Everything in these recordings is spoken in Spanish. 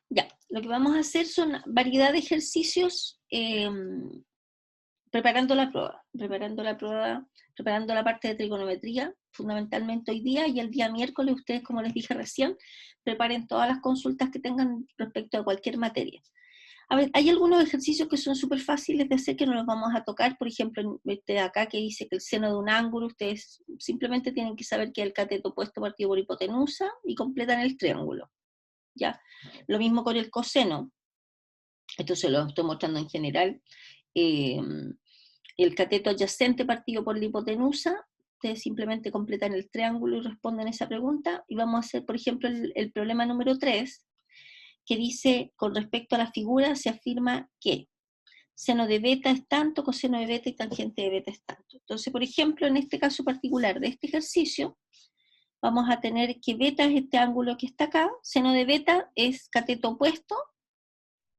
Ya, lo que vamos a hacer son variedad de ejercicios preparando la prueba, preparando la parte de trigonometría, fundamentalmente hoy día, y el día miércoles ustedes, como les dije recién, preparen todas las consultas que tengan respecto a cualquier materia. A ver, hay algunos ejercicios que son súper fáciles de hacer que no los vamos a tocar, por ejemplo, este acá que dice que el seno de un ángulo, ustedes simplemente tienen que saber que es el cateto opuesto partido por hipotenusa y completan el triángulo, ¿ya? Lo mismo con el coseno, esto se lo estoy mostrando en general, eh, el cateto adyacente partido por la hipotenusa, ustedes simplemente completan el triángulo y responden esa pregunta, y vamos a hacer, por ejemplo, el problema número 3, que dice, con respecto a la figura, se afirma que seno de beta es tanto, coseno de beta y tangente de beta es tanto. Entonces, por ejemplo, en este caso particular de este ejercicio, vamos a tener que beta es este ángulo que está acá, seno de beta es cateto opuesto,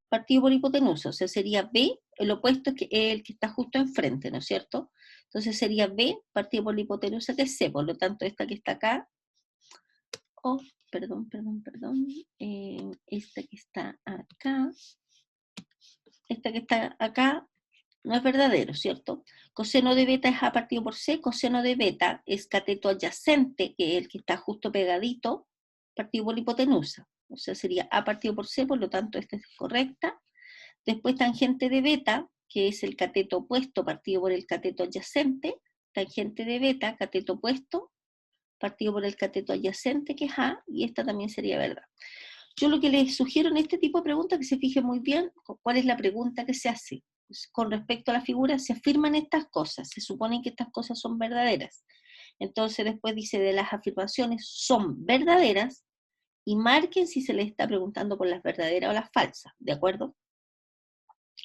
partido por hipotenusa, o sea, sería B, el opuesto que es el que está justo enfrente, ¿no es cierto? Entonces sería B partido por la hipotenusa, que es C, por lo tanto esta que está acá, esta que está acá, esta que está acá, no es verdadero, ¿cierto? Coseno de beta es A partido por C, coseno de beta es cateto adyacente, que es el que está justo pegadito, partido por la hipotenusa, o sea, sería A partido por C, por lo tanto esta es correcta. Después tangente de beta, que es el cateto opuesto partido por el cateto adyacente, tangente de beta, cateto opuesto, partido por el cateto adyacente, que es A, y esta también sería verdad. Yo lo que les sugiero en este tipo de preguntas, que se fije muy bien cuál es la pregunta que se hace. Pues, con respecto a la figura, se afirman estas cosas, se supone que estas cosas son verdaderas. Entonces después dice, de las afirmaciones son verdaderas, y marquen si se les está preguntando por las verdaderas o las falsas, ¿de acuerdo?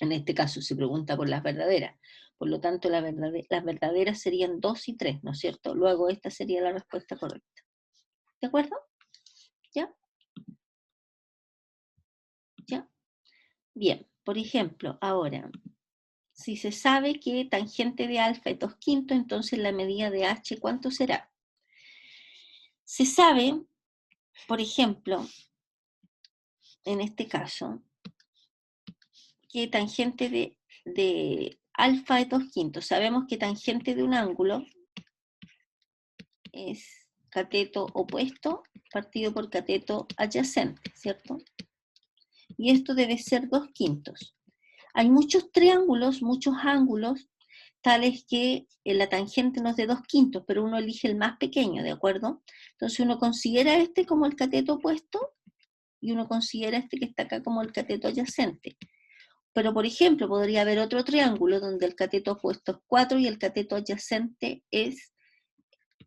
En este caso se pregunta por las verdaderas. Por lo tanto, las verdaderas serían 2 y 3, ¿no es cierto? Luego esta sería la respuesta correcta. ¿De acuerdo? ¿Ya? ¿Ya? Bien, por ejemplo, ahora, si se sabe que tangente de alfa es 2/5, entonces la medida de h, ¿cuánto será? Se sabe, por ejemplo, en este caso, que tangente de alfa es 2/5. Sabemos que tangente de un ángulo es cateto opuesto partido por cateto adyacente, ¿cierto? Y esto debe ser 2/5. Hay muchos triángulos, muchos ángulos, tales que la tangente no es de 2/5, pero uno elige el más pequeño, ¿de acuerdo? Entonces uno considera este como el cateto opuesto y uno considera este que está acá como el cateto adyacente. Pero, por ejemplo, podría haber otro triángulo donde el cateto opuesto es 4 y el cateto adyacente es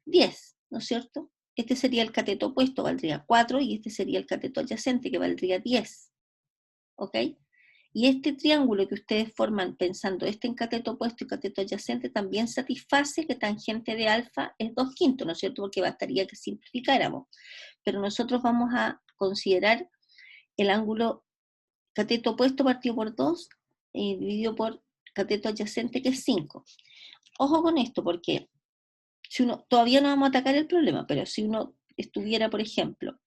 10, ¿no es cierto? Este sería el cateto opuesto, valdría 4, y este sería el cateto adyacente, que valdría 10. ¿Ok? Y este triángulo que ustedes forman pensando este en cateto opuesto y cateto adyacente también satisface que tangente de alfa es 2/5, ¿no es cierto? Porque bastaría que simplificáramos. Pero nosotros vamos a considerar el ángulo cateto opuesto partido por 2 dividido por cateto adyacente, que es 5. Ojo con esto, porque si uno, todavía no vamos a atacar el problema, pero si uno estuviera, por ejemplo,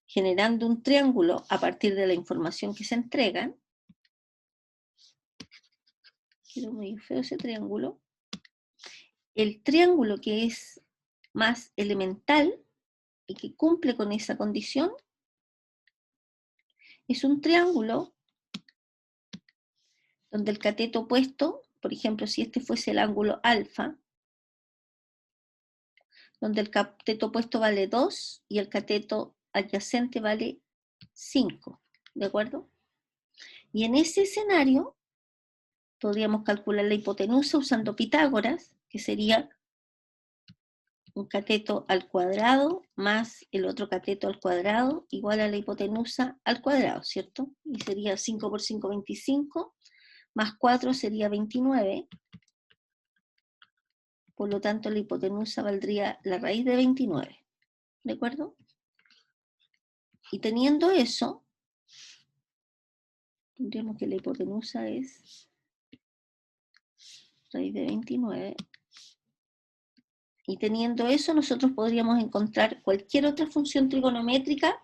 generando un triángulo a partir de la información que se entrega, quedó muy feo ese triángulo, el triángulo que es más elemental y que cumple con esa condición es un triángulo donde el cateto opuesto, por ejemplo, si este fuese el ángulo alfa, donde el cateto opuesto vale 2 y el cateto adyacente vale 5, ¿de acuerdo? Y en ese escenario podríamos calcular la hipotenusa usando Pitágoras, que sería un cateto al cuadrado más el otro cateto al cuadrado igual a la hipotenusa al cuadrado, ¿cierto? Y sería 5 por 5, 25, más 4 sería 29, por lo tanto la hipotenusa valdría la raíz de 29, ¿de acuerdo? Y teniendo eso, tendríamos que la hipotenusa es raíz de 29, y teniendo eso nosotros podríamos encontrar cualquier otra función trigonométrica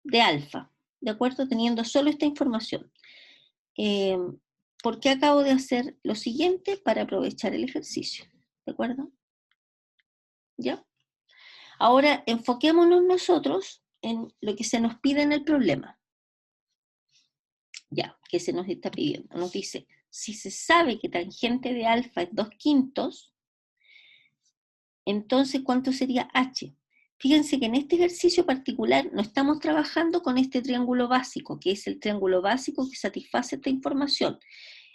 de alfa, ¿de acuerdo? Teniendo solo esta información. ¿Por qué acabo de hacer lo siguiente? Para aprovechar el ejercicio, ¿de acuerdo? ¿Ya? Ahora enfoquémonos nosotros en lo que se nos pide en el problema. Ya, ¿qué se nos está pidiendo? Nos dice, si se sabe que tangente de alfa es 2/5, entonces ¿cuánto sería h? Fíjense que en este ejercicio particular no estamos trabajando con este triángulo básico, que es el triángulo básico que satisface esta información,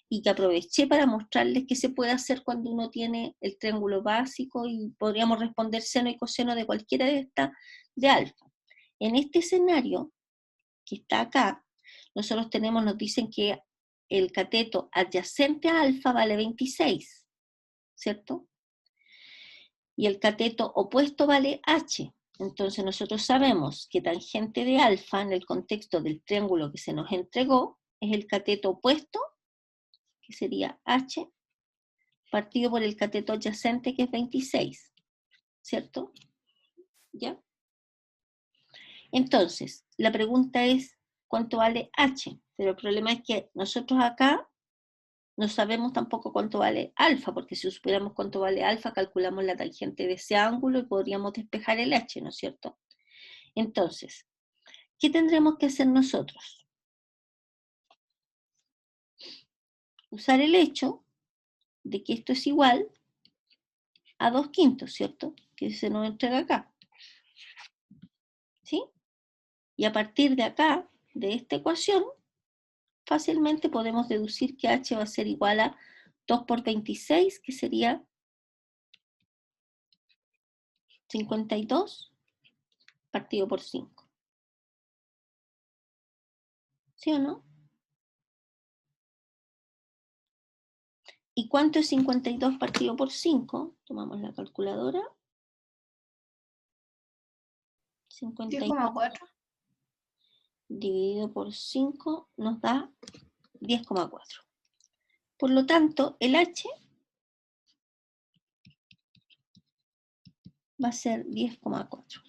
y que aproveché para mostrarles qué se puede hacer cuando uno tiene el triángulo básico y podríamos responder seno y coseno de cualquiera de estas de alfa. En este escenario, que está acá, nosotros nos dicen que el cateto adyacente a alfa vale 26, ¿cierto? Y el cateto opuesto vale h. Entonces nosotros sabemos que tangente de alfa, en el contexto del triángulo que se nos entregó, es el cateto opuesto, que sería h, partido por el cateto adyacente, que es 26, ¿cierto? ¿Ya? Entonces, la pregunta es, ¿cuánto vale h? Pero el problema es que nosotros acá no sabemos tampoco cuánto vale alfa, porque si supiéramos cuánto vale alfa, calculamos la tangente de ese ángulo y podríamos despejar el h, ¿no es cierto? Entonces, ¿qué tendremos que hacer nosotros? Usar el hecho de que esto es igual a 2/5, ¿cierto? Que se nos entrega acá. ¿Sí? Y a partir de acá, de esta ecuación, fácilmente podemos deducir que h va a ser igual a 2 por 26, que sería 52 partido por 5. ¿Sí o no? ¿Y cuánto es 52 partido por 5? Tomamos la calculadora. 52 10,4. dividido por 5 nos da 10,4. Por lo tanto, el h va a ser 10,4.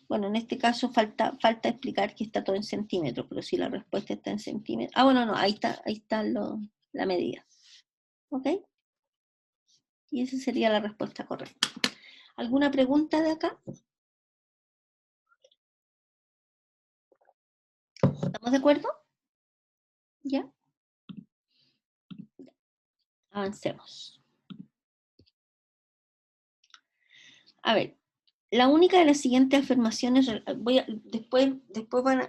Bueno, en este caso falta explicar que está todo en centímetros, pero si la respuesta está en centímetros... Ah, bueno, no, ahí está la medida. ¿Ok? Y esa sería la respuesta correcta. ¿Alguna pregunta de acá? ¿Estamos de acuerdo? ¿Ya? Avancemos. A ver, la única de las siguientes afirmaciones, después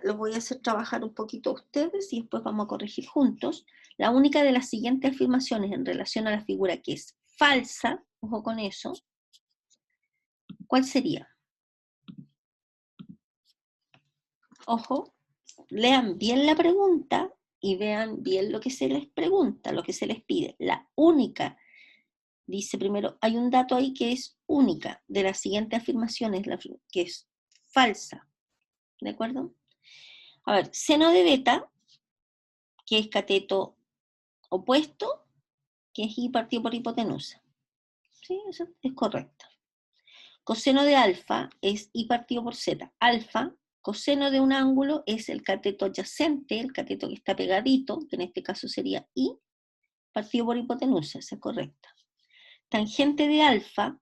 los voy a hacer trabajar un poquito a ustedes y después vamos a corregir juntos. La única de las siguientes afirmaciones en relación a la figura que es falsa, ojo con eso, ¿cuál sería? Ojo, lean bien la pregunta y vean bien lo que se les pregunta, lo que se les pide. La única, dice primero, hay un dato ahí que es única de las siguientes afirmaciones, que es falsa, ¿de acuerdo? A ver, seno de beta, que es cateto opuesto, que es I partido por hipotenusa. ¿Sí? Eso es correcto. Coseno de alfa es I partido por Z. Alfa, coseno de un ángulo, es el cateto adyacente, el cateto que está pegadito, que en este caso sería I, partido por hipotenusa, esa es correcta. Tangente de alfa,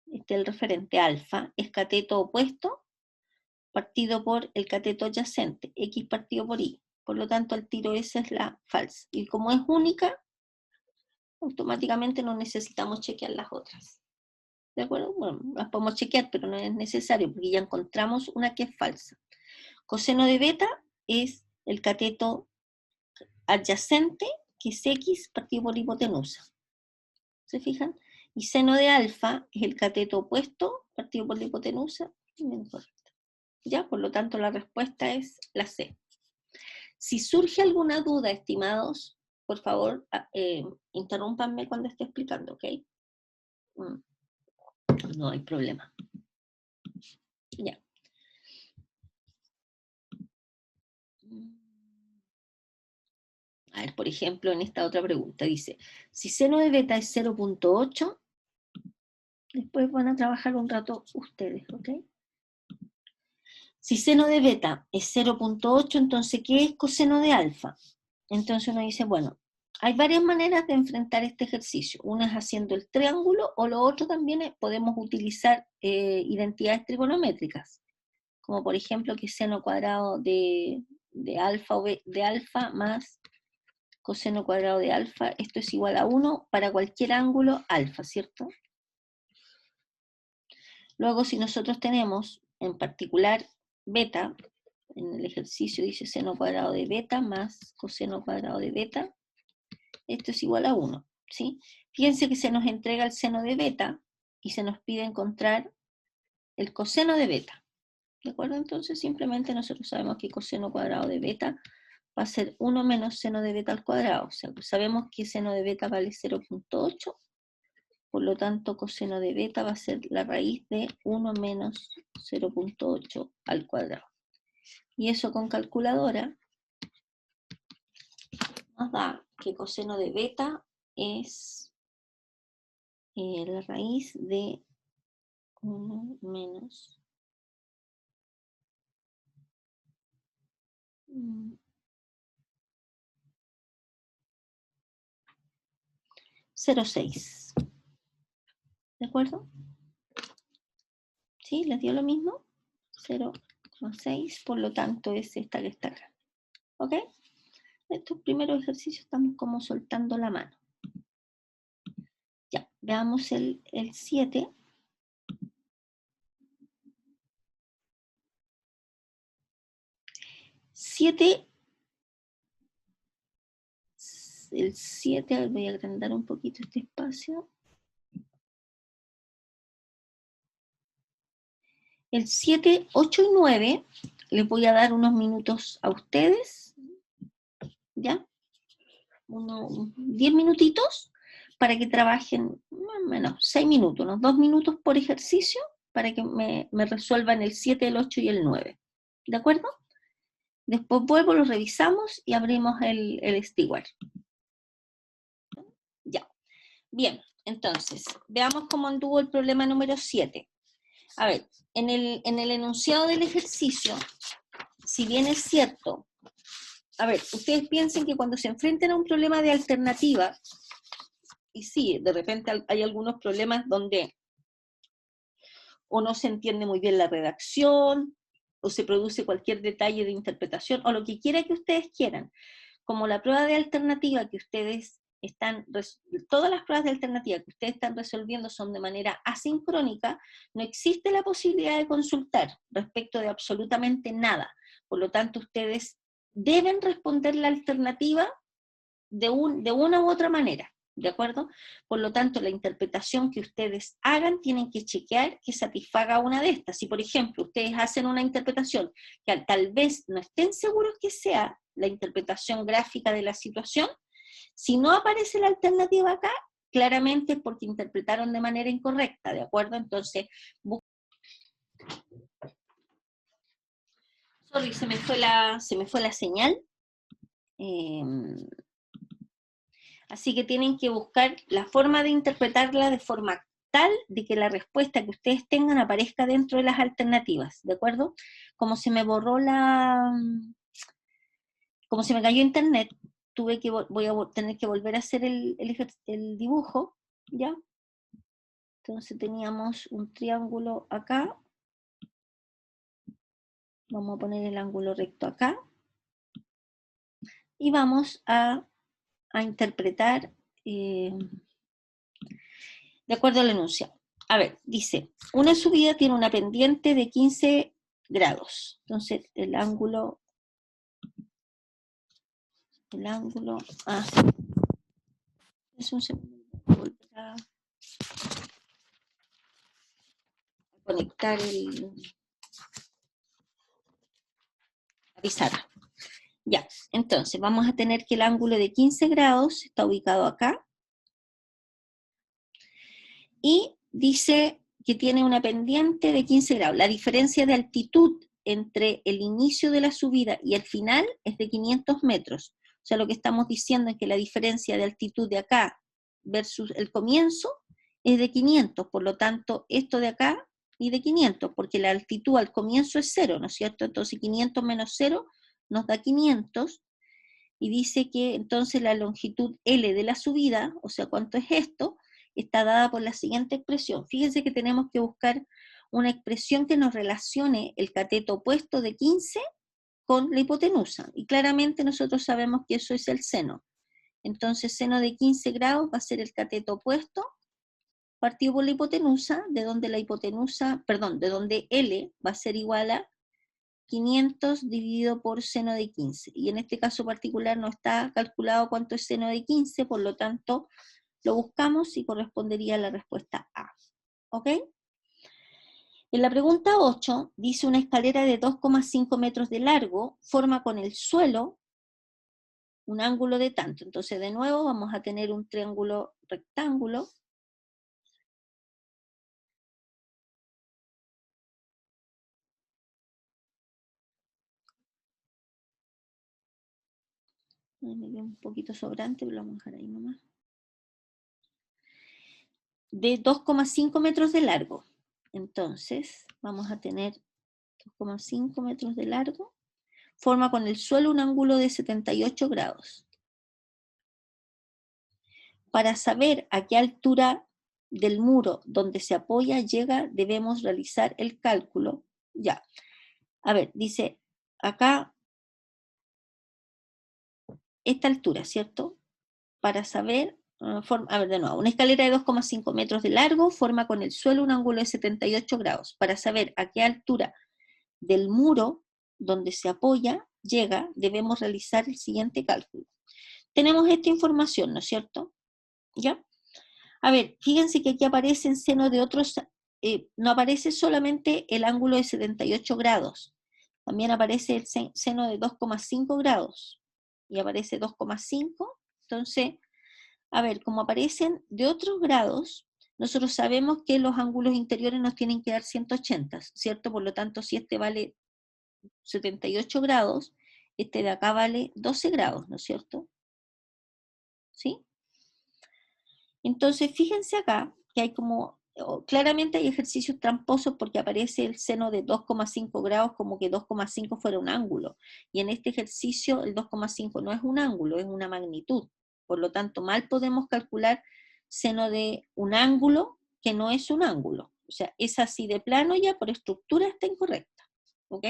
el referente alfa, es cateto opuesto, partido por el cateto adyacente, X partido por Y. Por lo tanto, al tiro esa es la falsa. Y como es única, automáticamente no necesitamos chequear las otras. ¿De acuerdo? Bueno, las podemos chequear, pero no es necesario, porque ya encontramos una que es falsa. Coseno de beta es el cateto adyacente, que es X partido por hipotenusa. ¿Se fijan? Y seno de alfa es el cateto opuesto, partido por la hipotenusa. ¿Ya? Por lo tanto, la respuesta es la C. Si surge alguna duda, estimados, por favor, interrúmpanme cuando esté explicando, ¿ok? No hay problema. Ya. A ver, por ejemplo, en esta otra pregunta dice, si seno de beta es 0.8, después van a trabajar un rato ustedes, ¿ok? Si seno de beta es 0.8, entonces, ¿qué es coseno de alfa? Entonces uno dice, bueno, hay varias maneras de enfrentar este ejercicio. Una es haciendo el triángulo, o lo otro también es, podemos utilizar identidades trigonométricas, como por ejemplo que seno cuadrado de alfa, de alfa más coseno cuadrado de alfa, esto es igual a 1 para cualquier ángulo alfa, ¿cierto? Luego, si nosotros tenemos en particular beta, en el ejercicio dice seno cuadrado de beta más coseno cuadrado de beta, esto es igual a 1, ¿sí? Fíjense que se nos entrega el seno de beta y se nos pide encontrar el coseno de beta, ¿de acuerdo? Entonces simplemente nosotros sabemos que coseno cuadrado de beta va a ser 1 menos seno de beta al cuadrado, o sea, sabemos que seno de beta vale 0.8, por lo tanto coseno de beta va a ser la raíz de 1 menos 0.8 al cuadrado. Y eso con calculadora nos da que coseno de beta es la raíz de 1 menos 0,6. ¿De acuerdo? ¿Sí? ¿Les dio lo mismo? 0,6, por lo tanto es esta que está acá. ¿Ok? Estos primeros ejercicios estamos como soltando la mano. Ya, veamos el 7. El 7, voy a agrandar un poquito este espacio. El 7, 8 y 9, les voy a dar unos minutos a ustedes, ¿ya? 10 minutitos para que trabajen, más o menos 6 minutos, unos 2 minutos por ejercicio, para que me resuelvan el 7, el 8 y el 9. ¿De acuerdo? Después vuelvo, lo revisamos y abrimos el steward. Ya. Bien, entonces, veamos cómo anduvo el problema número 7. A ver, en el enunciado del ejercicio, si bien es cierto, a ver, ustedes piensen que cuando se enfrentan a un problema de alternativa, y sí, de repente hay algunos problemas donde o no se entiende muy bien la redacción, o se produce cualquier detalle de interpretación, o lo que quiera que ustedes quieran. Como la prueba de alternativa que ustedes todas las pruebas de alternativa que ustedes están resolviendo son de manera asincrónica, no existe la posibilidad de consultar respecto de absolutamente nada. Por lo tanto, ustedes deben responder la alternativa de una u otra manera, ¿de acuerdo? Por lo tanto, la interpretación que ustedes hagan tienen que chequear que satisfaga una de estas. Si, por ejemplo, ustedes hacen una interpretación que tal vez no estén seguros que sea la interpretación gráfica de la situación, si no aparece la alternativa acá, claramente es porque interpretaron de manera incorrecta, ¿de acuerdo? Entonces, sorry, se me fue la señal. Así que tienen que buscar la forma de interpretarla de forma tal de que la respuesta que ustedes tengan aparezca dentro de las alternativas, ¿de acuerdo? Como se me borró como se me cayó internet, voy a tener que volver a hacer el dibujo, ¿ya? Entonces teníamos un triángulo acá, vamos a poner el ángulo recto acá, y vamos a interpretar de acuerdo al enunciado. A ver, dice, una subida tiene una pendiente de 15 grados. Entonces, el ángulo, es un segundo, voy a conectar la pizarra. Ya, entonces, vamos a tener que el ángulo de 15 grados está ubicado acá. Y dice que tiene una pendiente de 15 grados. La diferencia de altitud entre el inicio de la subida y el final es de 500 metros. O sea, lo que estamos diciendo es que la diferencia de altitud de acá versus el comienzo es de 500. Por lo tanto, esto de acá y de 500, porque la altitud al comienzo es 0, ¿no es cierto? Entonces 500 menos 0 nos da 500, y dice que entonces la longitud L de la subida, o sea, ¿cuánto es esto?, está dada por la siguiente expresión. Fíjense que tenemos que buscar una expresión que nos relacione el cateto opuesto de 15 con la hipotenusa, y claramente nosotros sabemos que eso es el seno. Entonces seno de 15 grados va a ser el cateto opuesto, partido por la hipotenusa, de donde la hipotenusa, perdón, de donde L va a ser igual a 500 dividido por seno de 15. Y en este caso particular no está calculado cuánto es seno de 15, por lo tanto lo buscamos y correspondería a la respuesta A. ¿Ok? En la pregunta 8 dice una escalera de 2,5 metros de largo forma con el suelo un ángulo de tanto. Entonces de nuevo vamos a tener un triángulo rectángulo. Me queda un poquito sobrante, pero lo vamos a dejar ahí nomás. De 2,5 metros de largo. Entonces vamos a tener 2,5 metros de largo. Forma con el suelo un ángulo de 78 grados. Para saber a qué altura del muro donde se apoya llega, debemos realizar el cálculo. Ya. A ver, dice acá esta altura, ¿cierto? Para saber, a ver de nuevo, una escalera de 2,5 metros de largo forma con el suelo un ángulo de 78 grados. Para saber a qué altura del muro donde se apoya llega, debemos realizar el siguiente cálculo. Tenemos esta información, ¿no es cierto? ¿Ya? A ver, fíjense que aquí aparece en seno de otros, no aparece solamente el ángulo de 78 grados, también aparece el seno de 2,5 grados, y aparece 2,5, entonces, a ver, como aparecen de otros grados, nosotros sabemos que los ángulos interiores nos tienen que dar 180, ¿cierto? Por lo tanto, si este vale 78 grados, este de acá vale 12 grados, ¿no es cierto? ¿Sí? Entonces, fíjense acá que hay como, claramente hay ejercicios tramposos porque aparece el seno de 2,5 grados como que 2,5 fuera un ángulo. Y en este ejercicio el 2,5 no es un ángulo, es una magnitud. Por lo tanto, mal podemos calcular seno de un ángulo que no es un ángulo. O sea, es así de plano ya, por estructura está incorrecta. ¿Ok?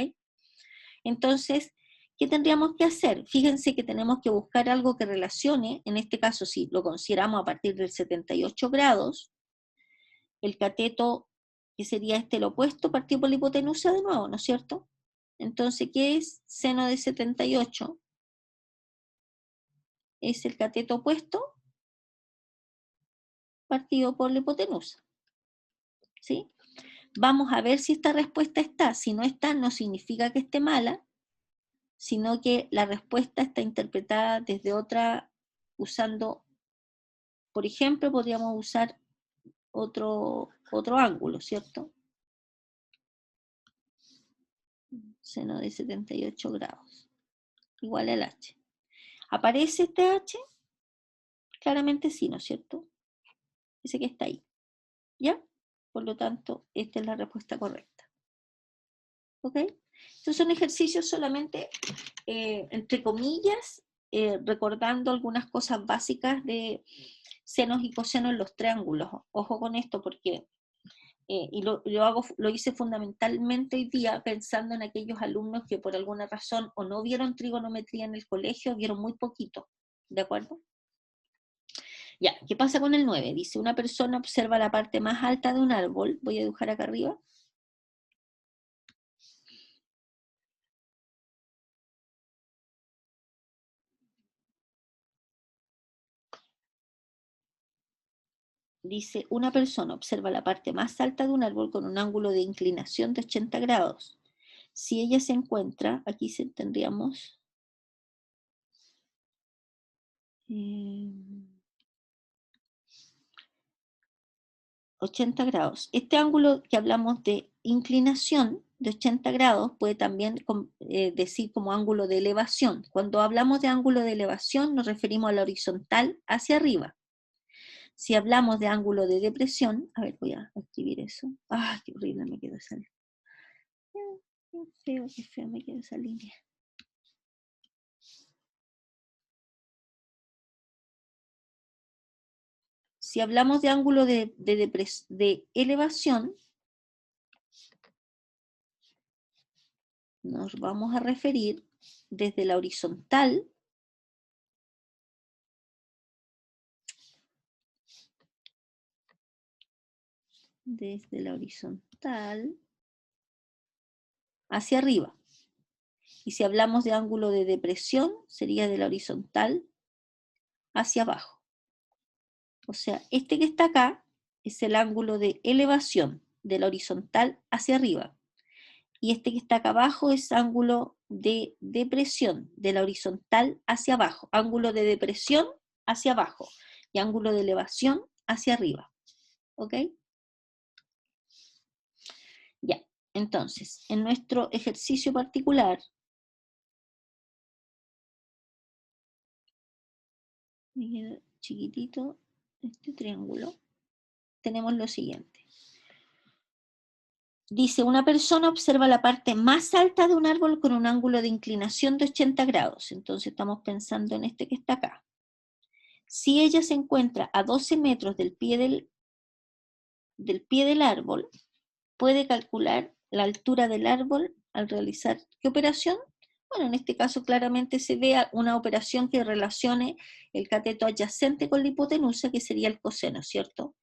Entonces, ¿qué tendríamos que hacer? Fíjense que tenemos que buscar algo que relacione, en este caso si lo consideramos a partir del 78 grados, el cateto, que sería el opuesto, partido por la hipotenusa de nuevo, ¿no es cierto? Entonces, ¿qué es seno de 78? Es el cateto opuesto partido por la hipotenusa. ¿Sí? Vamos a ver si esta respuesta está. Si no está, no significa que esté mala, sino que la respuesta está interpretada desde otra, usando, por ejemplo, podríamos usar otro ángulo, ¿cierto? Seno de 78 grados, igual al h. ¿Aparece este h? Claramente sí, ¿no es cierto? Ese que está ahí, ¿ya? Por lo tanto, esta es la respuesta correcta. ¿Ok? Estos son ejercicios solamente, entre comillas, recordando algunas cosas básicas de senos y cosenos en los triángulos. Ojo con esto porque, y lo hice fundamentalmente hoy día pensando en aquellos alumnos que por alguna razón o no vieron trigonometría en el colegio, o vieron muy poquito, ¿de acuerdo? Ya, ¿qué pasa con el 9? Dice, una persona observa la parte más alta de un árbol, voy a dibujar acá arriba. Dice, una persona observa la parte más alta de un árbol con un ángulo de inclinación de 80 grados. Si ella se encuentra, aquí tendríamos 80 grados. Este ángulo que hablamos de inclinación de 80 grados puede también decir como ángulo de elevación. Cuando hablamos de ángulo de elevación nos referimos a la horizontal hacia arriba. Si hablamos de ángulo de depresión, a ver, voy a escribir eso. ¡Ah, qué horrible me quedó esa línea! Qué feo me quedó esa línea. Si hablamos de ángulo de elevación, nos vamos a referir desde la horizontal hacia arriba. Y si hablamos de ángulo de depresión, sería de la horizontal hacia abajo. O sea, este que está acá es el ángulo de elevación, de la horizontal hacia arriba. Y este que está acá abajo es ángulo de depresión, de la horizontal hacia abajo. Ángulo de depresión hacia abajo y ángulo de elevación hacia arriba. ¿Ok? Ya, entonces, en nuestro ejercicio particular, chiquitito, este triángulo, tenemos lo siguiente. Dice, una persona observa la parte más alta de un árbol con un ángulo de inclinación de 80 grados. Entonces estamos pensando en este que está acá. Si ella se encuentra a 12 metros del pie del árbol, puede calcular la altura del árbol al realizar ¿qué operación? Bueno, en este caso claramente se ve una operación que relacione el cateto adyacente con la hipotenusa, que sería el coseno, ¿cierto?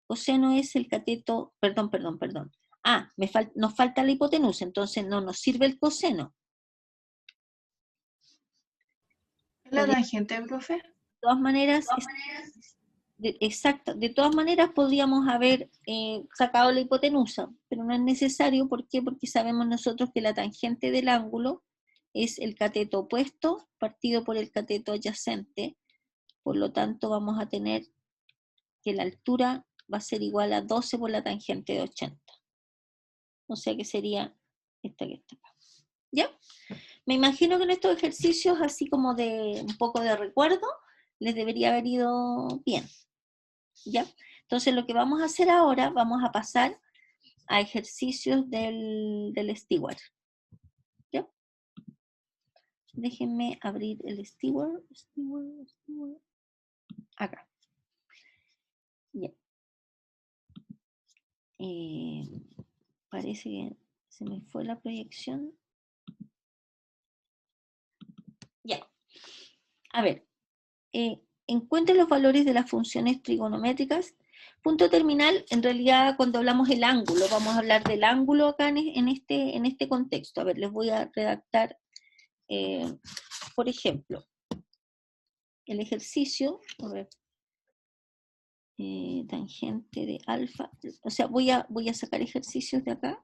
Coseno es el cateto, perdón. Ah, nos falta la hipotenusa, entonces no nos sirve el coseno. ¿La tangente, profe? De todas maneras, exacto, de todas maneras podríamos haber sacado la hipotenusa, pero no es necesario. ¿Por qué? Porque sabemos nosotros que la tangente del ángulo es el cateto opuesto partido por el cateto adyacente, por lo tanto vamos a tener que la altura va a ser igual a 12 por la tangente de 80. O sea que sería esta que está acá. ¿Ya? Me imagino que en estos ejercicios, así como de un poco de recuerdo, les debería haber ido bien. ¿Ya? Entonces lo que vamos a hacer ahora, vamos a pasar a ejercicios del Steward. ¿Ya? Déjenme abrir el Steward. Acá. Ya. Parece que se me fue la proyección. Ya. A ver. Encuentren los valores de las funciones trigonométricas. Punto terminal, en realidad cuando hablamos del ángulo, vamos a hablar del ángulo acá en este contexto. A ver, les voy a redactar, por ejemplo, el ejercicio, a ver, tangente de alfa, o sea, voy a sacar ejercicios de acá.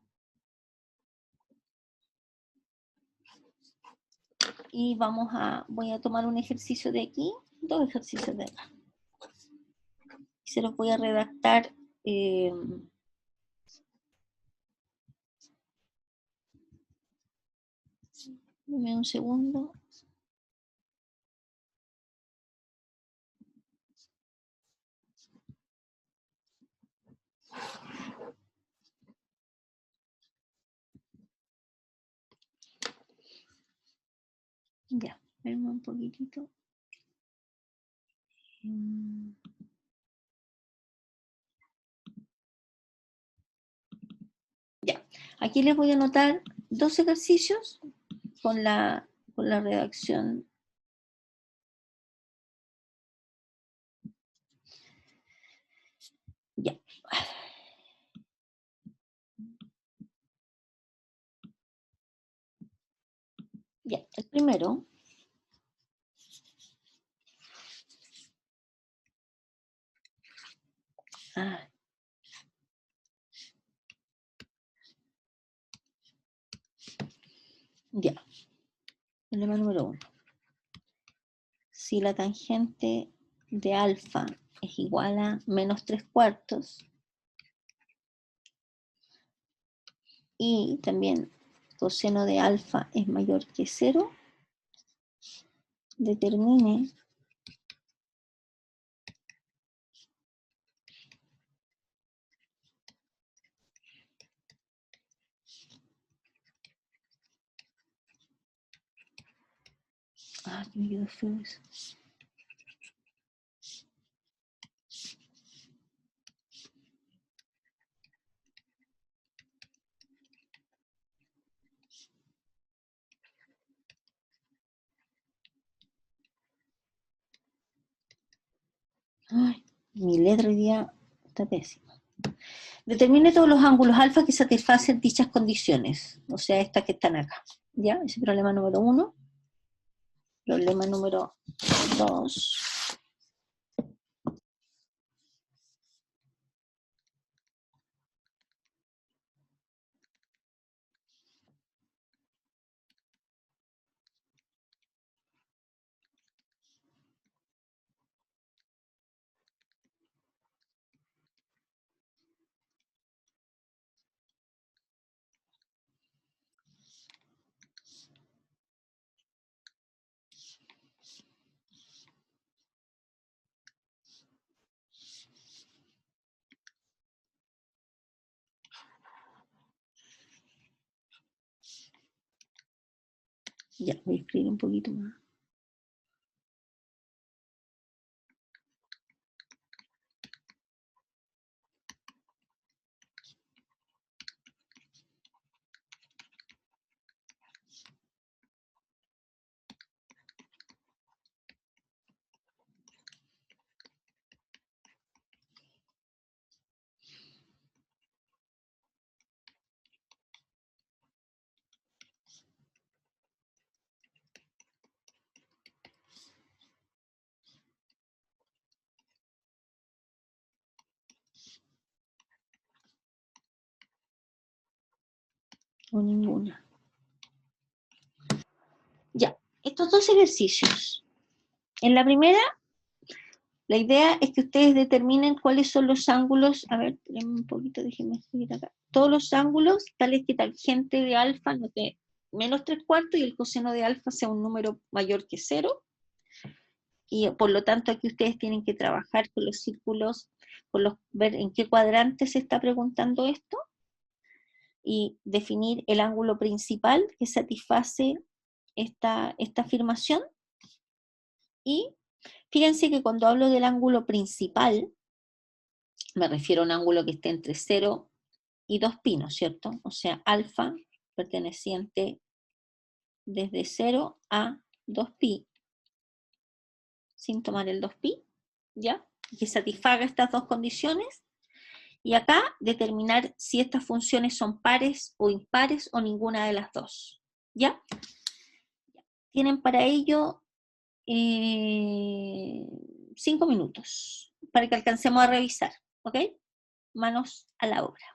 Y voy a tomar un ejercicio de aquí, dos ejercicios de acá. Y se los voy a redactar. Dame un segundo. Ya, espérenme un poquitito. Ya, aquí les voy a anotar dos ejercicios con la redacción. Ya. Ya, el primero. Ya. El lema número 1. Si la tangente de alfa es igual a menos 3/4 y también coseno de alfa es mayor que 0, determine Ah, que me quedó feo eso. Ay, mi letra hoy día está pésima. Determine todos los ángulos alfa que satisfacen dichas condiciones, o sea, estas que están acá. ¿Ya? Ese es problema número 1. Problema número 2. Ya, voy a escribir un poquito más. O ninguna. Ya, estos dos ejercicios. En la primera, la idea es que ustedes determinen cuáles son los ángulos. A ver, un poquito, déjenme escribir acá. Todos los ángulos, tales que tangente de alfa no te menos 3/4 y el coseno de alfa sea un número mayor que 0. Y por lo tanto aquí ustedes tienen que trabajar con los círculos, ver en qué cuadrante se está preguntando esto y definir el ángulo principal que satisface esta afirmación. Y fíjense que cuando hablo del ángulo principal, me refiero a un ángulo que esté entre 0 y 2pi, ¿no es cierto? O sea, alfa perteneciente desde 0 a 2pi, sin tomar el 2pi, ¿ya? Que satisfaga estas dos condiciones. Y acá determinar si estas funciones son pares o impares o ninguna de las dos, ¿ya? Tienen para ello 5 minutos para que alcancemos a revisar, ¿ok? Manos a la obra.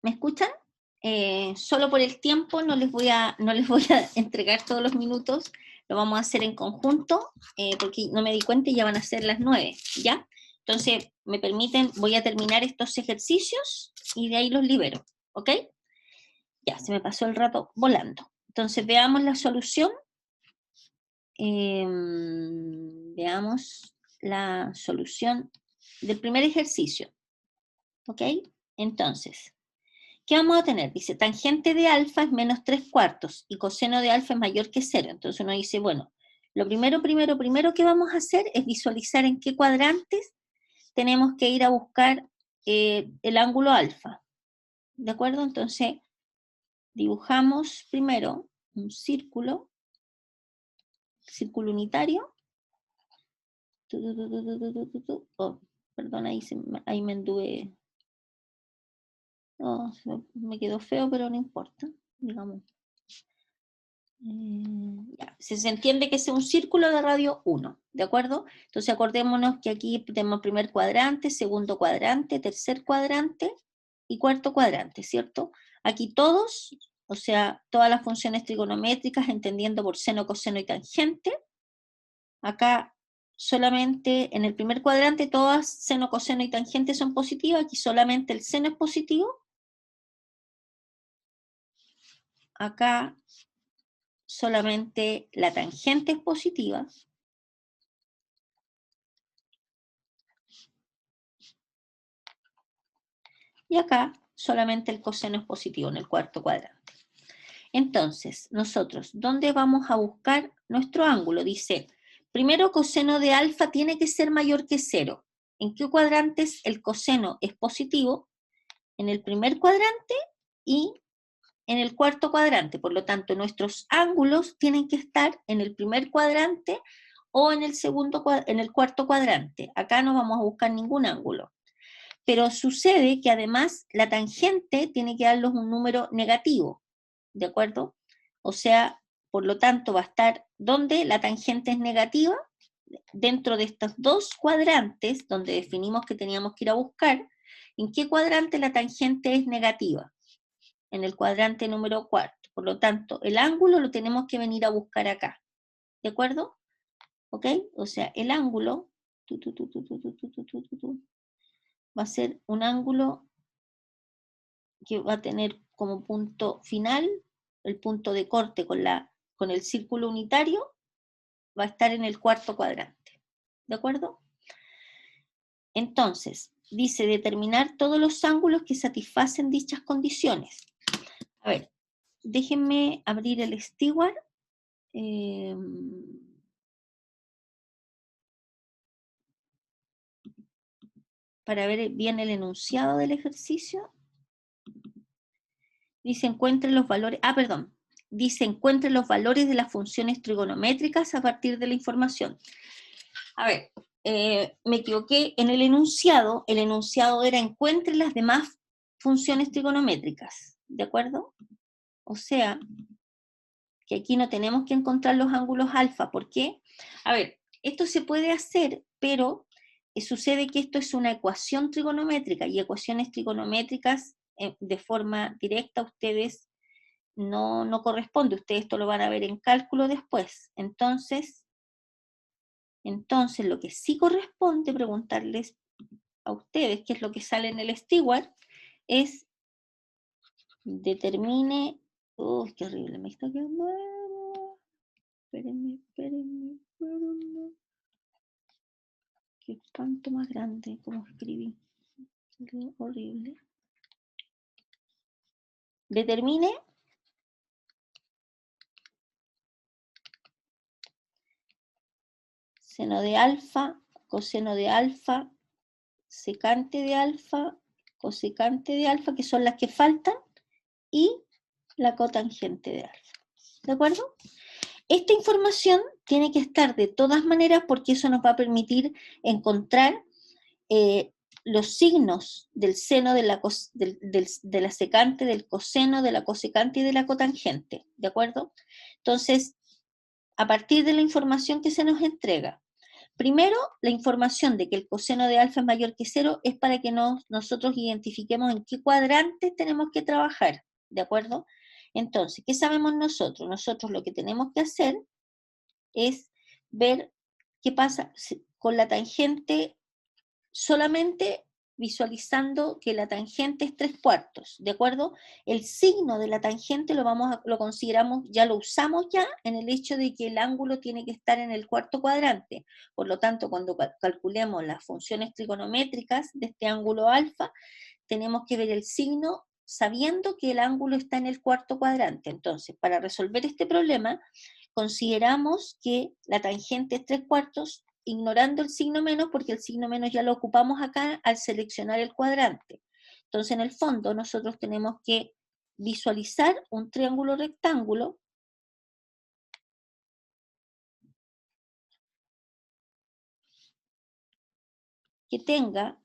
¿me escuchan? Solo por el tiempo no les voy a entregar todos los minutos, lo vamos a hacer en conjunto, porque no me di cuenta y ya van a ser las 9, ¿ya? Entonces, me permiten, voy a terminar estos ejercicios y de ahí los libero, ¿ok? Ya, se me pasó el rato volando. Entonces, veamos la solución. Veamos la solución del primer ejercicio, ¿ok? Entonces, ¿qué vamos a tener? Dice, tangente de alfa es menos 3/4 y coseno de alfa es mayor que 0. Entonces uno dice, bueno, lo primero que vamos a hacer es visualizar en qué cuadrantes tenemos que ir a buscar el ángulo alfa. ¿De acuerdo? Entonces, dibujamos primero un círculo unitario. Oh, perdón, ahí me anduve. Oh, me quedó feo, pero no importa, digamos. Ya. Se entiende que es un círculo de radio 1, ¿de acuerdo? Entonces acordémonos que aquí tenemos primer cuadrante, segundo cuadrante, tercer cuadrante y cuarto cuadrante, ¿cierto? Aquí todos, o sea, todas las funciones trigonométricas, entendiendo por seno, coseno y tangente. Acá solamente en el primer cuadrante todas seno, coseno y tangente son positivas, aquí solamente el seno es positivo. Acá solamente la tangente es positiva. Y acá solamente el coseno es positivo en el cuarto cuadrante. Entonces, nosotros, ¿dónde vamos a buscar nuestro ángulo? Dice, primero coseno de alfa tiene que ser mayor que 0. ¿En qué cuadrantes el coseno es positivo? En el primer cuadrante y en el cuarto cuadrante. Por lo tanto, nuestros ángulos tienen que estar en el primer cuadrante o en el cuarto cuadrante. Acá no vamos a buscar ningún ángulo. Pero sucede que además la tangente tiene que darnos un número negativo, ¿de acuerdo? O sea, por lo tanto va a estar donde la tangente es negativa, dentro de estos dos cuadrantes, donde definimos que teníamos que ir a buscar, ¿en qué cuadrante la tangente es negativa? En el cuadrante número 4. Por lo tanto, el ángulo lo tenemos que venir a buscar acá, ¿de acuerdo? ¿Ok? O sea, el ángulo va a ser un ángulo que va a tener como punto final, el punto de corte con el círculo unitario, va a estar en el cuarto cuadrante. ¿De acuerdo? Entonces, dice determinar todos los ángulos que satisfacen dichas condiciones. A ver, déjenme abrir el Steward. Para ver bien el enunciado del ejercicio. Dice encuentre los valores, dice encuentre los valores de las funciones trigonométricas a partir de la información. A ver, me equivoqué en el enunciado era encuentre las demás funciones trigonométricas, ¿de acuerdo? O sea, que aquí no tenemos que encontrar los ángulos alfa, ¿por qué? A ver, esto se puede hacer, pero sucede que esto es una ecuación trigonométrica, y ecuaciones trigonométricas de forma directa ustedes no corresponde, ustedes esto lo van a ver en cálculo después. Entonces, lo que sí corresponde preguntarles a ustedes, qué es lo que sale en el Steward, es determine, uy, qué horrible, me está quedando, espérenme, qué espanto más grande, como escribí, qué horrible. Determine seno de alfa, coseno de alfa, secante de alfa, cosecante de alfa, que son las que faltan, y la cotangente de alfa. ¿De acuerdo? Esta información tiene que estar de todas maneras porque eso nos va a permitir encontrar los signos del seno de la secante, del coseno, de la cosecante y de la cotangente. ¿De acuerdo? Entonces, a partir de la información que se nos entrega, Primero, la información de que el coseno de alfa es mayor que 0 es para que nosotros identifiquemos en qué cuadrante tenemos que trabajar, ¿de acuerdo? Entonces, ¿qué sabemos nosotros? Nosotros lo que tenemos que hacer es ver qué pasa con la tangente solamente visualizando que la tangente es 3/4, ¿de acuerdo? El signo de la tangente lo consideramos, ya lo usamos ya en el hecho de que el ángulo tiene que estar en el cuarto cuadrante. Por lo tanto, cuando calculemos las funciones trigonométricas de este ángulo alfa, tenemos que ver el signo sabiendo que el ángulo está en el cuarto cuadrante. Entonces, para resolver este problema, consideramos que la tangente es 3/4, ignorando el signo menos, porque el signo menos ya lo ocupamos acá al seleccionar el cuadrante. Entonces, en el fondo, nosotros tenemos que visualizar un triángulo rectángulo que tenga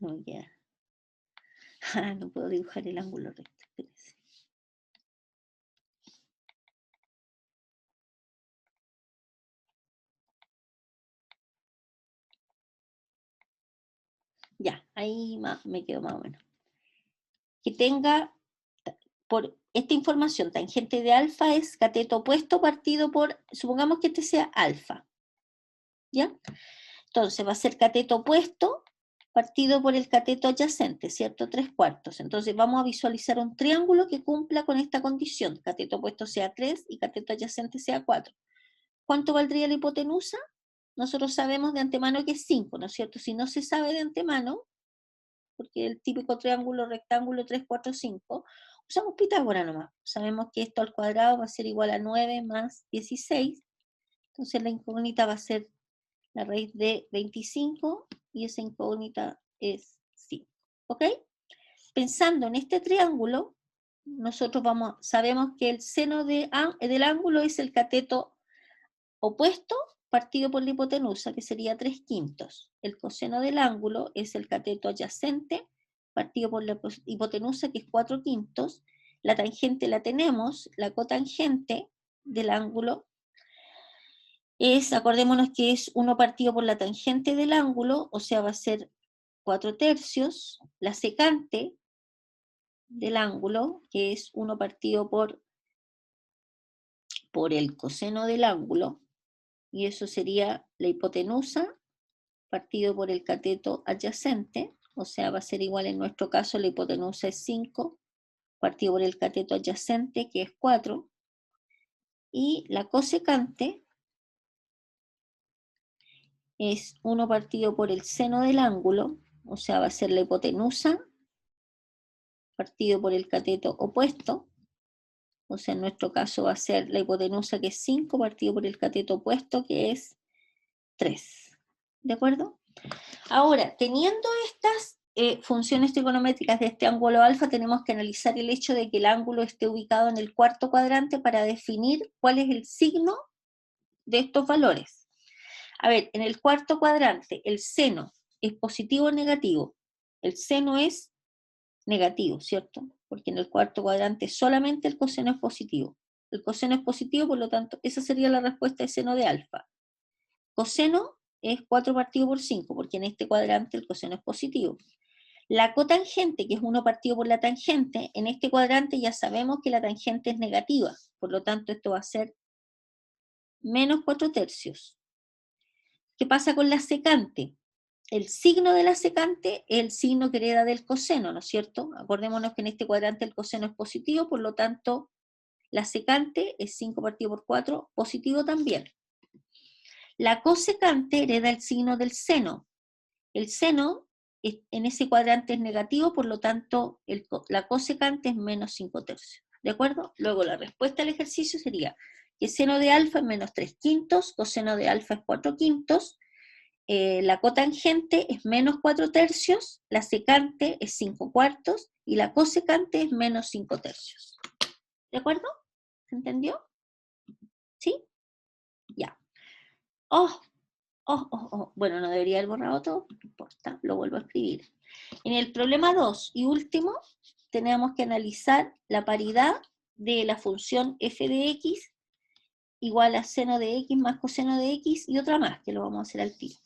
no, queda. No puedo dibujar el ángulo recto. Espérense. Ya, ahí me quedo más o menos. Que tenga, por esta información, tangente de alfa es cateto opuesto partido por, supongamos que este sea alfa, ¿ya? Entonces va a ser cateto opuesto partido por el cateto adyacente, ¿cierto? 3/4. Entonces vamos a visualizar un triángulo que cumpla con esta condición, cateto opuesto sea 3 y cateto adyacente sea 4. ¿Cuánto valdría la hipotenusa? Nosotros sabemos de antemano que es 5, ¿no es cierto? Si no se sabe de antemano, porque el típico triángulo rectángulo 3, 4, 5, usamos Pitágoras nomás. Sabemos que esto al cuadrado va a ser igual a 9 más 16, entonces la incógnita va a ser la raíz de 25 y esa incógnita es 5. ¿Ok? Pensando en este triángulo, nosotros sabemos que el seno del ángulo es el cateto opuesto partido por la hipotenusa, que sería 3/5. El coseno del ángulo es el cateto adyacente partido por la hipotenusa, que es 4/5. La tangente la tenemos, la cotangente del ángulo es, acordémonos que es 1 partido por la tangente del ángulo, o sea, va a ser 4/3. La secante del ángulo, que es 1 partido por el coseno del ángulo, y eso sería la hipotenusa partido por el cateto adyacente, o sea, va a ser igual en nuestro caso, la hipotenusa es 5, partido por el cateto adyacente, que es 4, y la cosecante es 1 partido por el seno del ángulo, o sea, va a ser la hipotenusa partido por el cateto opuesto, o sea, en nuestro caso va a ser la hipotenusa, que es 5, partido por el cateto opuesto, que es 3. ¿De acuerdo? Ahora, teniendo estas funciones trigonométricas de este ángulo alfa, tenemos que analizar el hecho de que el ángulo esté ubicado en el cuarto cuadrante para definir cuál es el signo de estos valores. A ver, en el cuarto cuadrante, ¿el seno es positivo o negativo? El seno es negativo, ¿cierto? Porque en el cuarto cuadrante solamente el coseno es positivo. El coseno es positivo, por lo tanto, esa sería la respuesta de seno de alfa. Coseno es 4 partido por 5, porque en este cuadrante el coseno es positivo. La cotangente, que es 1 partido por la tangente, en este cuadrante ya sabemos que la tangente es negativa, por lo tanto esto va a ser menos 4/3. ¿Qué pasa con la secante? El signo de la secante es el signo que hereda del coseno, ¿no es cierto? Acordémonos que en este cuadrante el coseno es positivo, por lo tanto la secante es 5 partido por 4, positivo también. La cosecante hereda el signo del seno. El seno en ese cuadrante es negativo, por lo tanto la cosecante es menos 5/3. ¿De acuerdo? Luego la respuesta al ejercicio sería que seno de alfa es menos 3/5, coseno de alfa es 4/5, la cotangente es menos 4/3, la secante es 5/4 y la cosecante es menos 5/3. ¿De acuerdo? ¿Se entendió? ¿Sí? Ya. Oh, Bueno, no debería haber borrado todo, no importa, lo vuelvo a escribir. En el problema 2 y último, tenemos que analizar la paridad de la función f de x igual a seno de x más coseno de x y otra más, que lo vamos a hacer al tiro.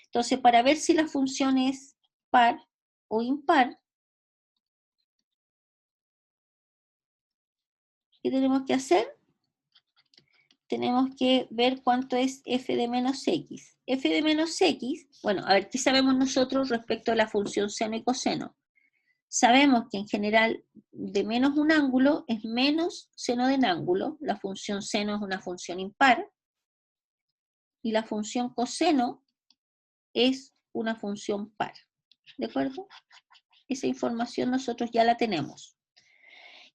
Entonces, para ver si la función es par o impar, ¿qué tenemos que hacer? Tenemos que ver cuánto es f de menos x. F de menos x, bueno, a ver, ¿qué sabemos nosotros respecto a la función seno y coseno? Sabemos que en general de menos un ángulo es menos seno de un ángulo, la función seno es una función impar, y la función coseno es una función par. ¿De acuerdo? Esa información nosotros ya la tenemos.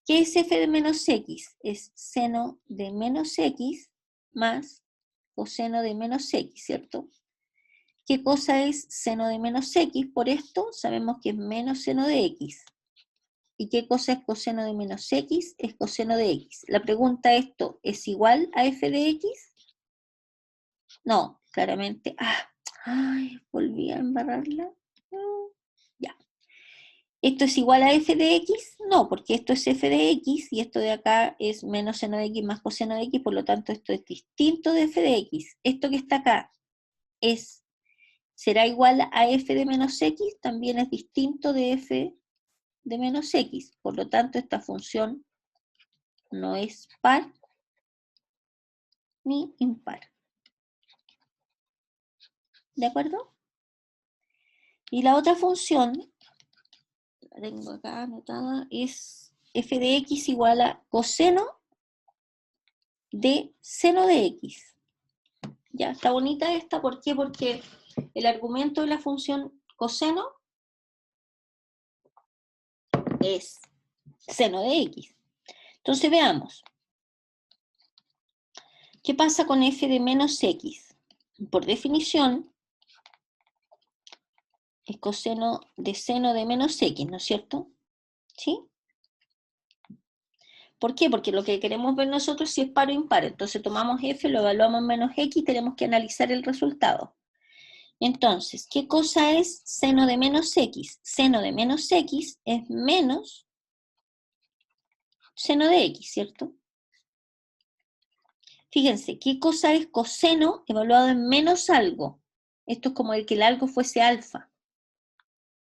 ¿Qué es f de menos x? Es seno de menos x más coseno de menos x, ¿cierto? ¿Qué cosa es seno de menos x? Por esto sabemos que es menos seno de x. ¿Y qué cosa es coseno de menos x? Es coseno de x. La pregunta, ¿esto es igual a f de x? No, claramente. Ay, volví a embarrarla. No, ya. ¿Esto es igual a f de x? No, porque esto es f de x y esto de acá es menos seno de x más coseno de x, por lo tanto esto es distinto de f de x. Esto que está acá será igual a f de menos x, también es distinto de f de menos x. Por lo tanto, esta función no es par ni impar. ¿De acuerdo? Y la otra función, la tengo acá anotada, es f de x igual a coseno de seno de x. Ya, está bonita esta, ¿por qué? Porque el argumento de la función coseno es seno de x. Entonces veamos. ¿Qué pasa con f de menos x? Por definición, es coseno de seno de menos x, ¿no es cierto? ¿Sí? ¿Por qué? Porque lo que queremos ver nosotros es si es par o impar. Entonces tomamos f, lo evaluamos en menos x y tenemos que analizar el resultado. Entonces, ¿qué cosa es seno de menos x? Seno de menos x es menos seno de x, ¿cierto? Fíjense, ¿qué cosa es coseno evaluado en menos algo? Esto es como el que el algo fuese alfa.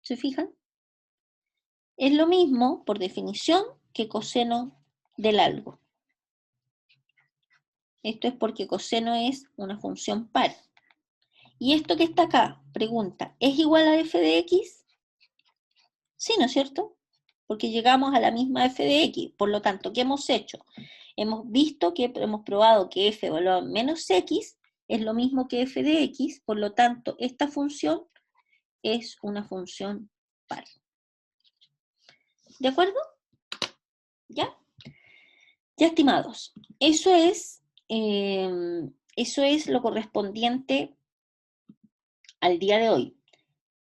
¿Se fijan? Es lo mismo, por definición, que coseno del algo. Esto es porque coseno es una función par. Y esto que está acá, pregunta, ¿es igual a f de x? Sí, ¿no es cierto? Porque llegamos a la misma f de x. Por lo tanto, ¿qué hemos hecho? Hemos visto que hemos probado que f evaluado en menos x es lo mismo que f de x. Por lo tanto, esta función es una función par. ¿De acuerdo? ¿Ya? Ya, estimados. Eso es lo correspondiente al día de hoy.